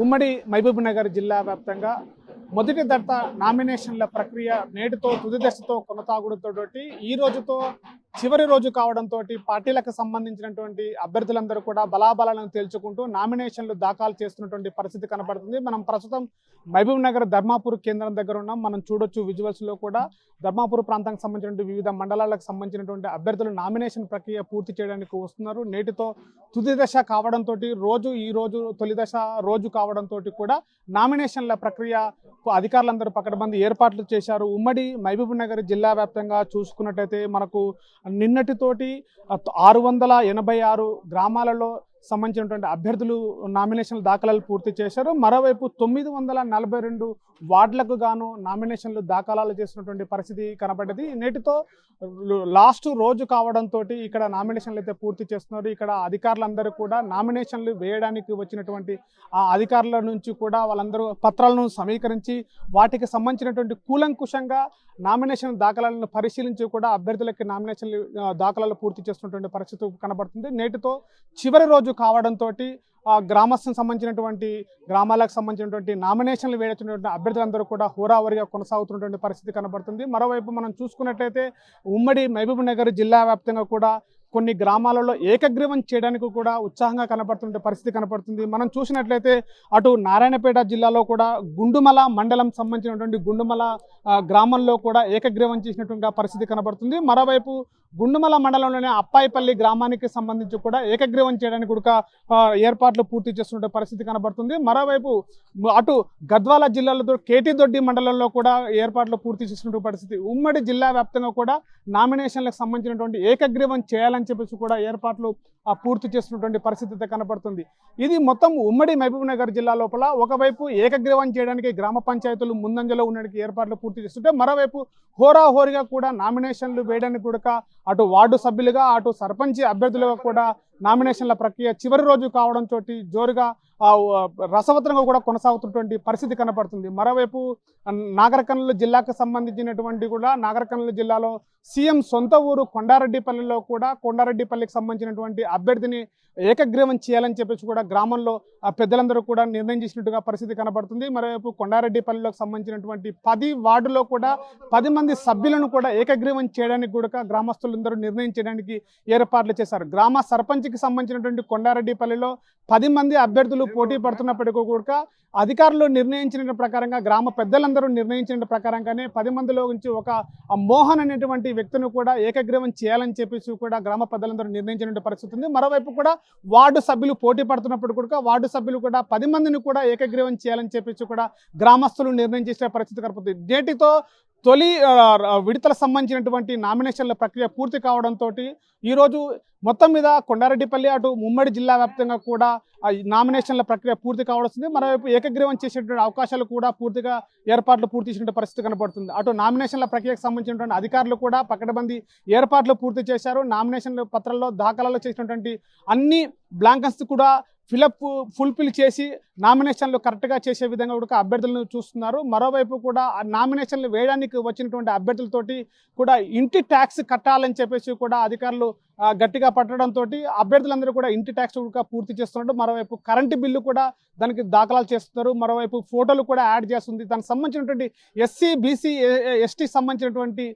ఉమ్మడి మహబూబ్నగర్ జిల్లా వ్యాప్తంగా మొదటి దశ నామినేషన్ల ప్రక్రియ నేటితో తుది దశతో కొనసాగుడుతో ఈ రోజుతో చివరి రోజు కావడంతో పార్టీలకు సంబంధించినటువంటి అభ్యర్థులందరూ కూడా బలాబలాలను తేల్చుకుంటూ నామినేషన్లు దాఖలు చేస్తున్నటువంటి పరిస్థితి కనబడుతుంది. మనం ప్రస్తుతం మహబూబ్నగర్ ధర్మాపూర్ కేంద్రం దగ్గర ఉన్నాం. మనం చూడొచ్చు విజువల్స్ లో కూడా ధర్మాపూర్ ప్రాంతానికి సంబంధించినటువంటి వివిధ మండలాలకు సంబంధించినటువంటి అభ్యర్థులు నామినేషన్ ప్రక్రియ పూర్తి చేయడానికి వస్తున్నారు. నేటితో తుది దశ కావడంతో ఈ రోజు తొలి దశ రోజు కావడంతో కూడా నామినేషన్ల ప్రక్రియ అధికారులందరూ పకడ్బందీ ఏర్పాట్లు చేశారు. ఉమ్మడి మహబూబ్నగర్ జిల్లా వ్యాప్తంగా చూసుకున్నట్టయితే మనకు నిన్నటితోటి 686 గ్రామాలలో సంబంధించినటువంటి అభ్యర్థులు నామినేషన్ల దాఖలాలు పూర్తి చేశారు. మరోవైపు 942 వార్డులకు గాను నామినేషన్లు దాఖలాలు చేసినటువంటి పరిస్థితి కనబడ్డది. నేటితో లాస్ట్ రోజు కావడంతో ఇక్కడ నామినేషన్లు అయితే పూర్తి చేస్తున్నారు. ఇక్కడ అధికారులందరూ కూడా నామినేషన్లు వేయడానికి వచ్చినటువంటి ఆ అధికారుల నుంచి కూడా వాళ్ళందరూ పత్రాలను సమీకరించి వాటికి సంబంధించినటువంటి కూలంకుషంగా నామినేషన్ దాఖలాలను పరిశీలించి కూడా అభ్యర్థులకి నామినేషన్లు దాఖలాలు పూర్తి చేస్తున్నటువంటి పరిస్థితి కనబడుతుంది. నేటితో చివరి రోజు కావడంతో గ్రామస్తులకు సంబంధించినటువంటి గ్రామాలకు సంబంధించినటువంటి నామినేషన్లు వేయచ్చినటువంటి అభ్యర్థులందరూ కూడా హోరావరిగా కొనసాగుతున్నటువంటి పరిస్థితి కనబడుతుంది. మరోవైపు మనం చూసుకున్నట్లయితే ఉమ్మడి మహబూబ్నగర్ జిల్లా వ్యాప్తంగా కూడా కొన్ని గ్రామాలలో ఏకగ్రీవం చేయడానికి కూడా ఉత్సాహంగా కనబడుతున్న పరిస్థితి కనబడుతుంది. మనం చూసినట్లయితే అటు నారాయణపేట జిల్లాలో కూడా గుండుమల మండలం సంబంధించినటువంటి గుండుమల గ్రామంలో కూడా ఏకగ్రీవం చేసినటువంటి పరిస్థితి కనబడుతుంది. మరోవైపు గుండుమల మండలంలోనే అప్పాయిపల్లి గ్రామానికి సంబంధించి కూడా ఏకగ్రీవం చేయడానికి కూడా ఏర్పాట్లు పూర్తి చేస్తున్న పరిస్థితి కనబడుతుంది. మరోవైపు అటు గద్వాల జిల్లాలో కేటీదొడ్డి మండలంలో కూడా ఏర్పాట్లు పూర్తి చేస్తున్న పరిస్థితి. ఉమ్మడి జిల్లా వ్యాప్తంగా కూడా నామినేషన్లకు సంబంధించినటువంటి ఏకగ్రీవం చేయాలని చెప్పేసి కూడా ఏర్పాట్లు పూర్తి చేస్తున్నటువంటి పరిస్థితి కనబడుతుంది. ఇది మొత్తం ఉమ్మడి మహబూబ్నగర్ జిల్లా లోపల ఒకవైపు ఏకగ్రీవం చేయడానికి గ్రామ పంచాయతీలు ముందంజలో ఉండడానికి ఏర్పాట్లు పూర్తి చేస్తుంటే మరోవైపు హోరాహోరీగా కూడా నామినేషన్లు వేయడానికి కూడా అటు వార్డు సభ్యులుగా అటు సర్పంచ్ అభ్యర్థులుగా కూడా నామినేషన్ల ప్రక్రియ చివరి రోజు కావడంతో జోరుగా రసవత్తరంగా కూడా కొనసాగుతున్నటువంటి పరిస్థితి కనపడుతుంది. మరోవైపు నాగర్ జిల్లాకు సంబంధించినటువంటి కూడా నాగర్ జిల్లాలో సీఎం సొంత ఊరు కొండారెడ్డిపల్లిలో కూడా కొండారెడ్డిపల్లికి సంబంధించినటువంటి అభ్యర్థిని ఏకగ్రీవం చేయాలని చెప్పేసి కూడా గ్రామంలో పెద్దలందరూ కూడా నిర్ణయం చేసినట్టుగా పరిస్థితి కనబడుతుంది. మరోవైపు కొండారెడ్డిపల్లిలోకి సంబంధించినటువంటి 10 వార్డులో కూడా 10 మంది సభ్యులను కూడా ఏకగ్రీవం చేయడానికి కూడా గ్రామస్తులందరూ నిర్ణయం చేయడానికి ఏర్పాట్లు చేశారు. గ్రామ సర్పంచ్కి సంబంధించినటువంటి కొండారెడ్డిపల్లిలో 10 మంది అభ్యర్థులు పోటీ పడుతున్నప్పటికీ కూడా అధికారులు నిర్ణయించిన ప్రకారంగా గ్రామ పెద్దలందరూ నిర్ణయించిన ప్రకారంగానే 10 మందిలో నుంచి ఒక మోహన్ అనేటువంటి వ్యక్తిని కూడా ఏకగ్రీవం చేయాలని చెప్పేసి కూడా గ్రామ పెద్దలందరూ నిర్ణయించిన పరిస్థితి ఉంది. మరోవైపు కూడా వార్డు సభ్యులు పోటీ పడుతున్నప్పుడు కూడా వార్డు సభ్యులు కూడా 10 మందిని కూడా ఏకగ్రీవం చేయాలని చెప్పేసి కూడా గ్రామస్తులు నిర్ణయం చేసే పరిస్థితి కనపడుతుంది. నేటితో తొలి విడతల సంబంధించినటువంటి నామినేషన్ల ప్రక్రియ పూర్తి కావడంతో ఈరోజు మొత్తం మీద కొండారెడ్డిపల్లి అటు ఉమ్మడి జిల్లా వ్యాప్తంగా కూడా నామినేషన్ల ప్రక్రియ పూర్తి కావడుతుంది. మరోవైపు ఏకగ్రీవం చేసేటువంటి అవకాశాలు కూడా పూర్తిగా ఏర్పాట్లు పూర్తి చేసిన పరిస్థితి కనబడుతుంది. అటు నామినేషన్ల ప్రక్రియకు సంబంధించినటువంటి అధికారులు కూడా పకడ్బందీ ఏర్పాట్లు పూర్తి చేశారు. నామినేషన్ల పత్రాల్లో దాఖలాలు చేసినటువంటి అన్ని బ్లాంకన్స్ కూడా ఫుల్ఫిల్ చేసి నామినేషన్లు కరెక్ట్గా చేసే విధంగా కూడా అభ్యర్థులను చూస్తున్నారు. మరోవైపు కూడా నామినేషన్లు వేయడానికి వచ్చినటువంటి అభ్యర్థులతోటి కూడా ఇంటి ట్యాక్స్ కట్టాలని చెప్పేసి కూడా అధికారులు గట్టిగా పట్టడంతో అభ్యర్థులందరూ కూడా ఇంటి ట్యాక్స్ కూడా పూర్తి చేస్తున్నారు. మరోవైపు కరెంటు బిల్లు కూడా దానికి దాఖలాలు చేస్తున్నారు. మరోవైపు ఫోటోలు కూడా యాడ్ చేస్తుంది. దానికి సంబంధించినటువంటి ఎస్సీ బీసీ ఎస్టీ సంబంధించినటువంటి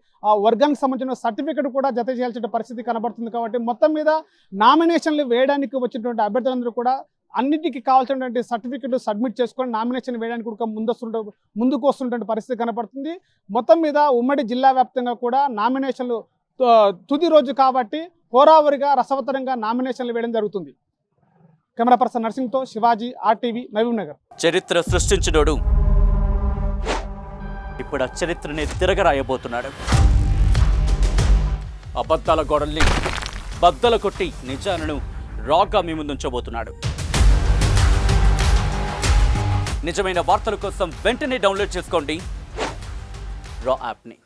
వర్గానికి సంబంధించిన సర్టిఫికెట్ కూడా జత చేయాల్సిన పరిస్థితి కనబడుతుంది. కాబట్టి మొత్తం మీద నామినేషన్లు వేయడానికి వచ్చినటువంటి అభ్యర్థులందరూ కూడా అన్నిటికీ కావాల్సినటువంటి సర్టిఫికెట్ సబ్మిట్ చేసుకొని నామినేషన్ వేయడానికి కూడా ముందుకు వస్తున్నటువంటి పరిస్థితి కనపడుతుంది. మొత్తం మీద ఉమ్మడి జిల్లా వ్యాప్తంగా కూడా నామినేషన్లు తుది రోజు కాబట్టి హోరావరిగా రసవత్తరంగా నామినేషన్లు వేయడం జరుగుతుంది. కెమెరా పర్సన్ నర్సింగ్తో శివాజీ, RTV, మహబూబ్నగర్. చరిత్ర సృష్టించినోడు ఇప్పుడు ఆ చరిత్రని తిరగరాయబోతున్నాడు. అబద్ధాల గోడల్ని బద్దలు కొట్టి నిజాలను రాగా మీ ముందుంచబోతున్నాడు. నిజమైన వార్తల కోసం వెంటనే డౌన్లోడ్ చేసుకోండి రా యాప్ని.